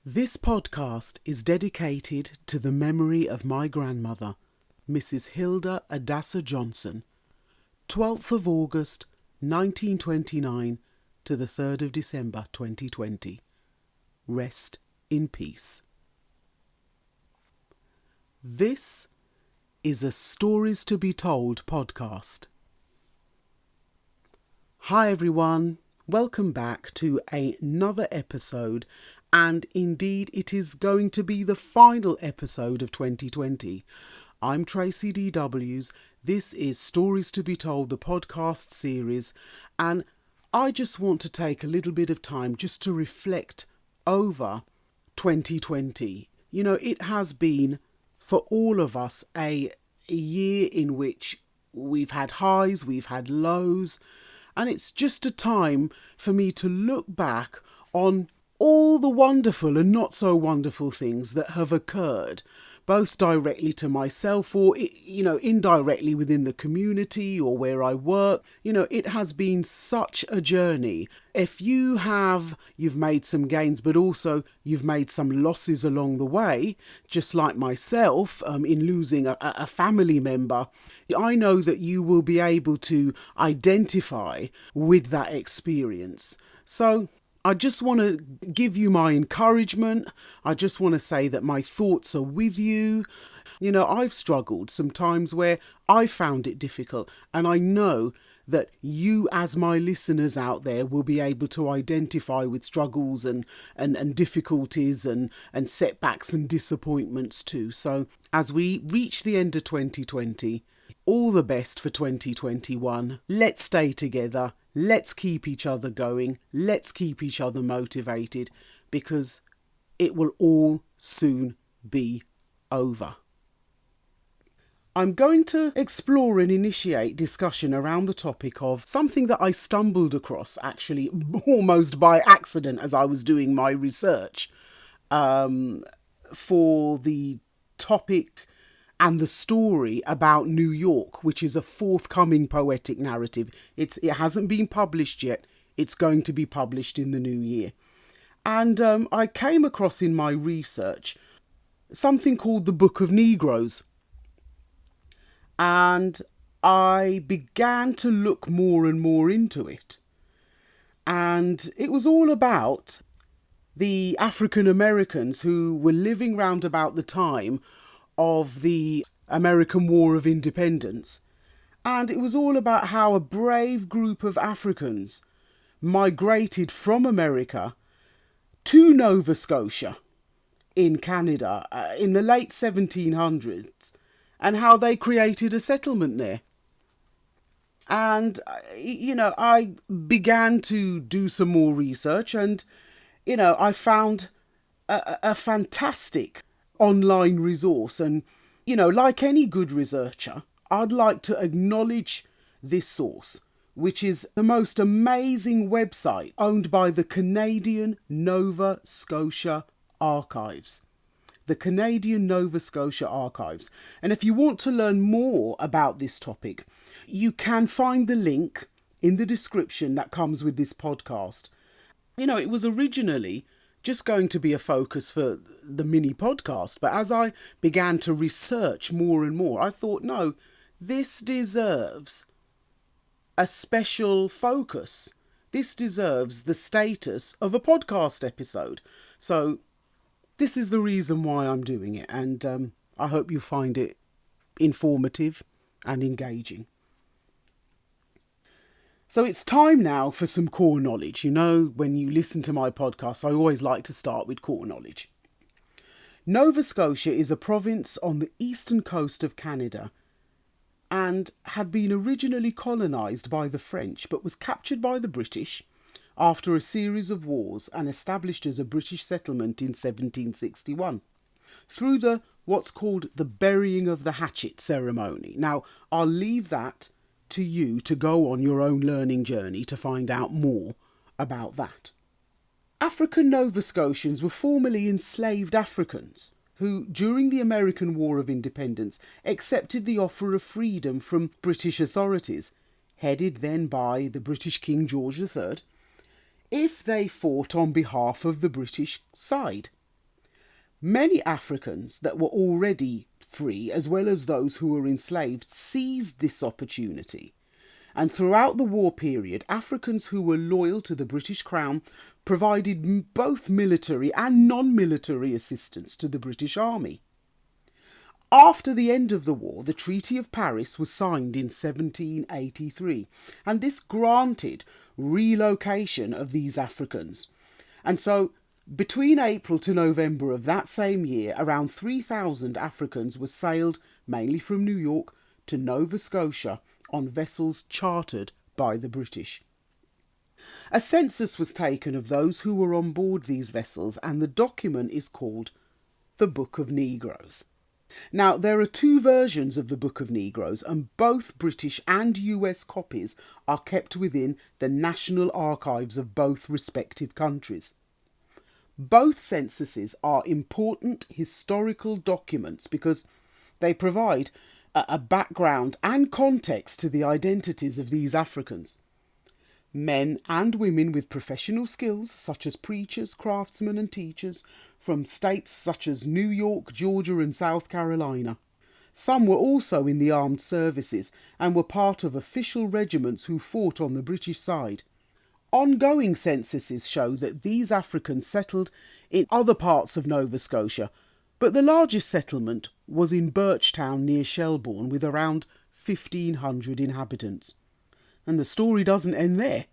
This podcast is dedicated to the memory of my grandmother, Mrs. Hilda Adassa Johnson, 12th of August 1929 to the 3rd of December 2020. Rest in peace. This is a Stories to be Told podcast. Hi everyone, welcome back to another episode, and indeed it is going to be the final episode of 2020. I'm Tracy DWs, this is Stories to be Told, the podcast series, and I just want to take a little bit of time just to reflect over 2020. You know, it has been, for all of us, a year in which we've had highs, we've had lows, and it's just a time for me to look back on all the wonderful and not so wonderful things that have occurred, both directly to myself or, indirectly within the community or where I work. You know, it has been such a journey. If you've made some gains, but also you've made some losses along the way, just like myself, in losing a family member, I know that you will be able to identify with that experience. So I just want to give you my encouragement. I just want to say that my thoughts are with you. You know, I've struggled sometimes where I found it difficult, and I know that you as my listeners out there will be able to identify with struggles and difficulties and setbacks and disappointments too. So as we reach the end of 2020, all the best for 2021. Let's stay together. Let's keep each other going. Let's keep each other motivated, because it will all soon be over. I'm going to explore and initiate discussion around the topic of something that I stumbled across, actually almost by accident as I was doing my research for the topic and the story about New York, which is a forthcoming poetic narrative. It hasn't been published yet. It's going to be published in the new year. And I came across in my research something called the Book of Negroes. And I began to look more and more into it. And it was all about the African Americans who were living round about the time of the American War of Independence. And it was all about how a brave group of Africans migrated from America to Nova Scotia in Canada in the late 1700s, and how they created a settlement there. And, I began to do some more research, and, I found a fantastic online resource. And, like any good researcher, I'd like to acknowledge this source, which is the most amazing website owned by the Canadian Nova Scotia Archives. The Canadian Nova Scotia Archives. And if you want to learn more about this topic, you can find the link in the description that comes with this podcast. It was originally just going to be a focus for the mini podcast, but as I began to research more and more, I thought, no, this deserves a special focus. This deserves the status of a podcast episode. So this is the reason why I'm doing it, and I hope you find it informative and engaging. So it's time now for some core knowledge. When you listen to my podcast, I always like to start with core knowledge. Nova Scotia is a province on the eastern coast of Canada and had been originally colonised by the French, but was captured by the British after a series of wars and established as a British settlement in 1761 through what's called the burying of the hatchet ceremony. Now, I'll leave that to you to go on your own learning journey to find out more about that. African Nova Scotians were formerly enslaved Africans who, during the American War of Independence, accepted the offer of freedom from British authorities, headed then by the British King George III, if they fought on behalf of the British side. Many Africans that were already free, as well as those who were enslaved, seized this opportunity. And throughout the war period, Africans who were loyal to the British Crown provided both military and non-military assistance to the British Army. After the end of the war, the Treaty of Paris was signed in 1783, and this granted relocation of these Africans. And so, between April to November of that same year, around 3,000 Africans were sailed, mainly from New York, to Nova Scotia on vessels chartered by the British. A census was taken of those who were on board these vessels, and the document is called the Book of Negroes. Now, there are two versions of the Book of Negroes, and both British and US copies are kept within the national archives of both respective countries. Both censuses are important historical documents because they provide a background and context to the identities of these Africans. Men and women with professional skills, such as preachers, craftsmen and teachers, from states such as New York, Georgia and South Carolina. Some were also in the armed services and were part of official regiments who fought on the British side. Ongoing censuses show that these Africans settled in other parts of Nova Scotia, but the largest settlement was in Birchtown near Shelbourne with around 1,500 inhabitants. And the story doesn't end there.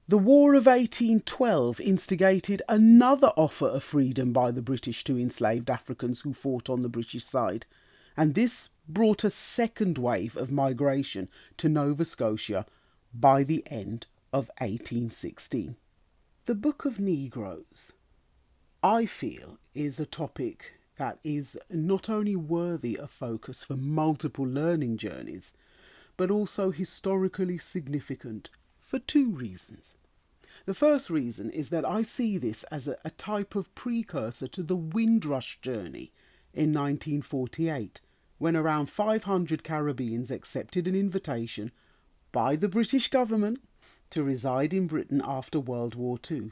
The War of 1812 instigated another offer of freedom by the British to enslaved Africans who fought on the British side, and this brought a second wave of migration to Nova Scotia by the end of 1816. The Book of Negroes, I feel, is a topic that is not only worthy of focus for multiple learning journeys, but also historically significant for two reasons. The first reason is that I see this as a type of precursor to the Windrush journey in 1948, when around 500 Caribbeans accepted an invitation by the British government to reside in Britain after World War II.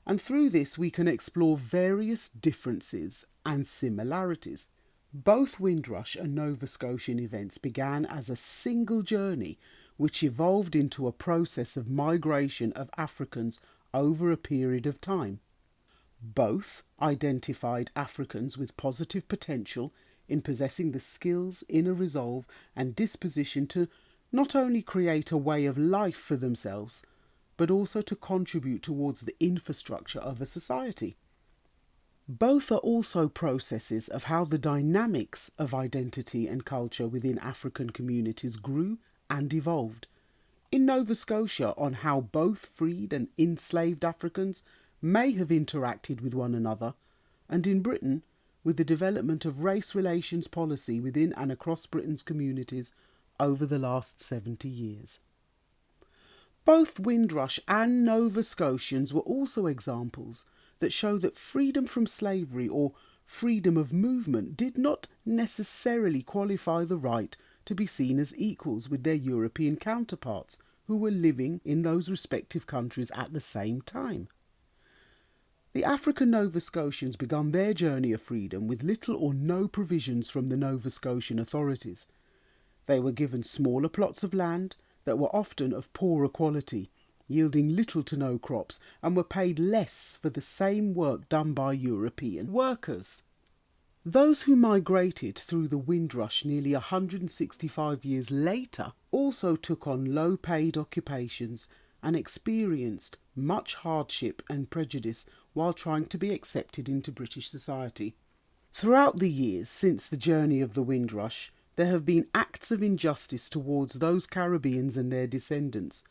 And through this we can explore various differences and similarities. Both Windrush and Nova Scotian events began as a single journey which evolved into a process of migration of Africans over a period of time. Both identified Africans with positive potential in possessing the skills, inner resolve and disposition to not only create a way of life for themselves, but also to contribute towards the infrastructure of a society. Both are also processes of how the dynamics of identity and culture within African communities grew and evolved. In Nova Scotia, on how both freed and enslaved Africans may have interacted with one another, and in Britain, with the development of race relations policy within and across Britain's communities over the last 70 years. Both Windrush and Nova Scotians were also examples that show that freedom from slavery or freedom of movement did not necessarily qualify the right to be seen as equals with their European counterparts who were living in those respective countries at the same time. The African Nova Scotians began their journey of freedom with little or no provisions from the Nova Scotian authorities. They were given smaller plots of land that were often of poorer quality, yielding little to no crops, and were paid less for the same work done by European workers. Those who migrated through the Windrush nearly 165 years later also took on low-paid occupations and experienced much hardship and prejudice while trying to be accepted into British society. Throughout the years since the journey of the Windrush, there have been acts of injustice towards those Caribbeans and their descendants.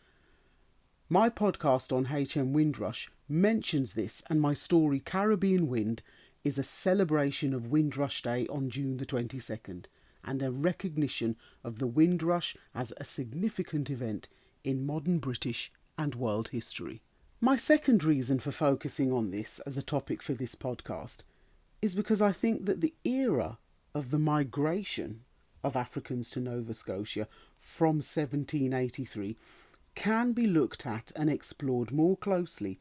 My podcast on HM Windrush mentions this, and my story Caribbean Wind is a celebration of Windrush Day on June the 22nd and a recognition of the Windrush as a significant event in modern British and world history. My second reason for focusing on this as a topic for this podcast is because I think that the era of the migration of Africans to Nova Scotia from 1783 can be looked at and explored more closely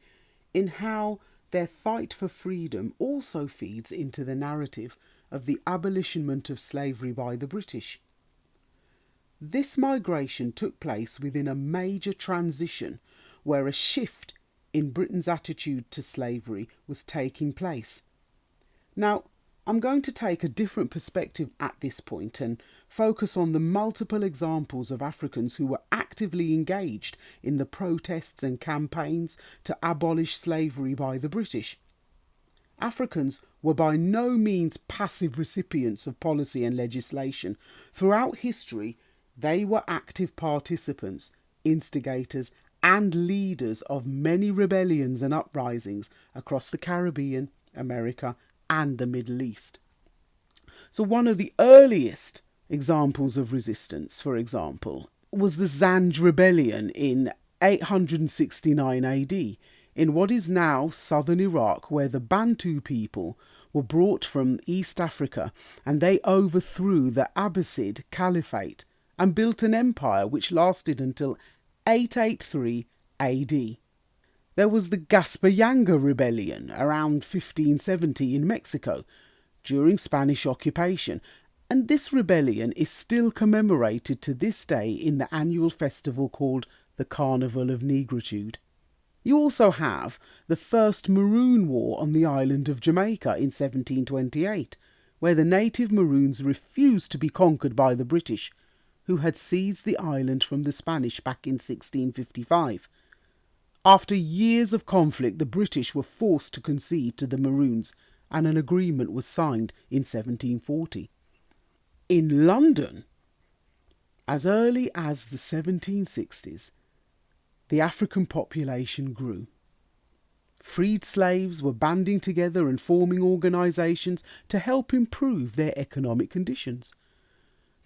in how their fight for freedom also feeds into the narrative of the abolitionment of slavery by the British. This migration took place within a major transition where a shift in Britain's attitude to slavery was taking place. Now, I'm going to take a different perspective at this point and focus on the multiple examples of Africans who were actively engaged in the protests and campaigns to abolish slavery by the British. Africans were by no means passive recipients of policy and legislation. Throughout history, they were active participants, instigators, and leaders of many rebellions and uprisings across the Caribbean, America, and the Middle East. So one of the earliest examples of resistance, for example, was the Zanj Rebellion in 869 AD in what is now southern Iraq, where the Bantu people were brought from East Africa and they overthrew the Abbasid Caliphate and built an empire which lasted until 883 AD. There was the Gasparyanga Rebellion around 1570 in Mexico during Spanish occupation, and this rebellion is still commemorated to this day in the annual festival called the Carnival of Negritude. You also have the first Maroon War on the island of Jamaica in 1728, where the native Maroons refused to be conquered by the British, who had seized the island from the Spanish back in 1655. After years of conflict, the British were forced to concede to the Maroons, and an agreement was signed in 1740. In London, as early as the 1760s, the African population grew. Freed slaves were banding together and forming organisations to help improve their economic conditions.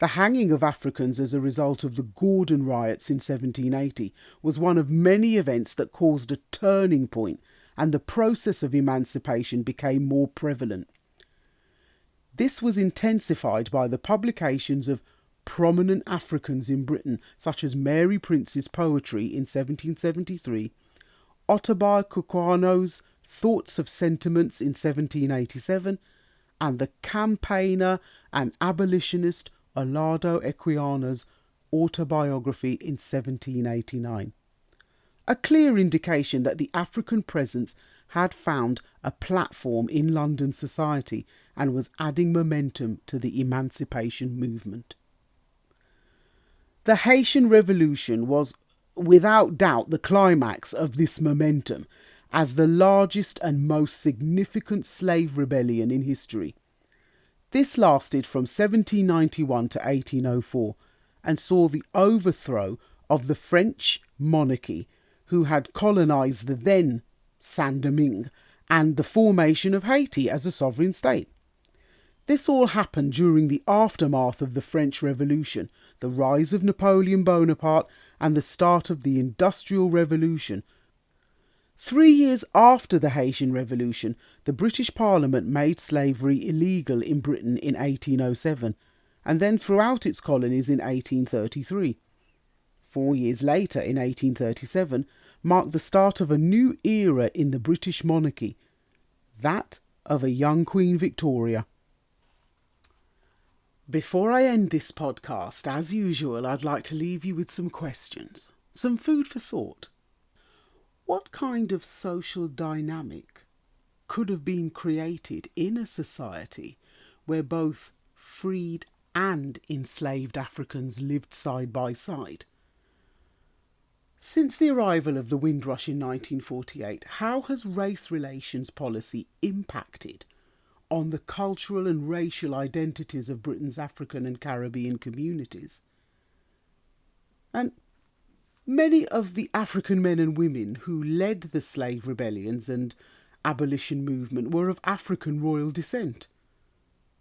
The hanging of Africans as a result of the Gordon riots in 1780 was one of many events that caused a turning point, and the process of emancipation became more prevalent. This was intensified by the publications of prominent Africans in Britain, such as Mary Prince's poetry in 1773, Ottobah Cucano's Thoughts of Sentiments in 1787, and the campaigner and abolitionist Olaudah Equiana's autobiography in 1789. A clear indication that the African presence had found a platform in London society and was adding momentum to the emancipation movement. The Haitian Revolution was without doubt the climax of this momentum as the largest and most significant slave rebellion in history. This lasted from 1791 to 1804 and saw the overthrow of the French monarchy, who had colonised the then Saint-Domingue, and the formation of Haiti as a sovereign state. This all happened during the aftermath of the French Revolution, the rise of Napoleon Bonaparte, and the start of the Industrial Revolution. 3 years after the Haitian Revolution, the British Parliament made slavery illegal in Britain in 1807, and then throughout its colonies in 1833. 4 years later, in 1837, marked the start of a new era in the British monarchy, that of a young Queen Victoria. Before I end this podcast, as usual, I'd like to leave you with some questions, some food for thought. What kind of social dynamic could have been created in a society where both freed and enslaved Africans lived side by side? Since the arrival of the Windrush in 1948, how has race relations policy impacted on the cultural and racial identities of Britain's African and Caribbean communities? And many of the African men and women who led the slave rebellions and abolition movement were of African royal descent.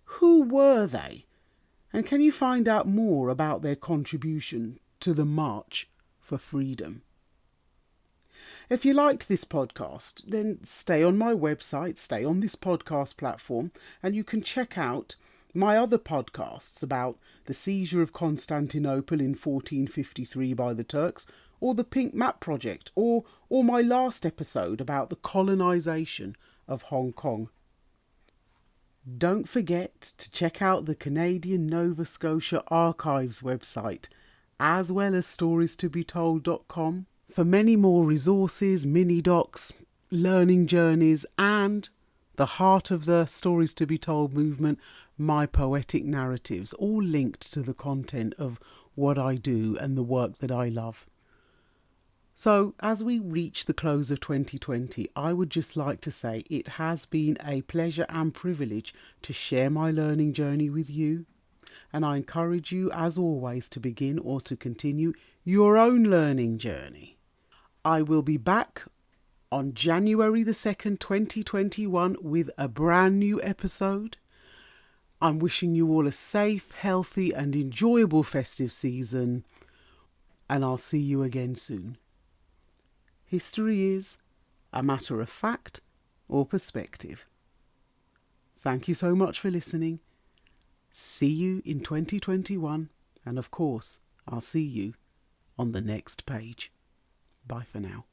Who were they? And can you find out more about their contribution to the march for freedom? If you liked this podcast, then stay on my website, stay on this podcast platform, and you can check out my other podcasts about the seizure of Constantinople in 1453 by the Turks, or the Pink Map Project, or my last episode about the colonisation of Hong Kong. Don't forget to check out the Canadian Nova Scotia Archives website, as well as storiestobetold.com, for many more resources, mini-docs, learning journeys, and the heart of the Stories to Be Told movement, my poetic narratives, all linked to the content of what I do and the work that I love. So, as we reach the close of 2020, I would just like to say it has been a pleasure and privilege to share my learning journey with you. And I encourage you, as always, to begin or to continue your own learning journey. I will be back on January the 2nd, 2021 with a brand new episode. I'm wishing you all a safe, healthy and enjoyable festive season, and I'll see you again soon. History is a matter of fact or perspective. Thank you so much for listening. See you in 2021, and of course, I'll see you on the next page. Bye for now.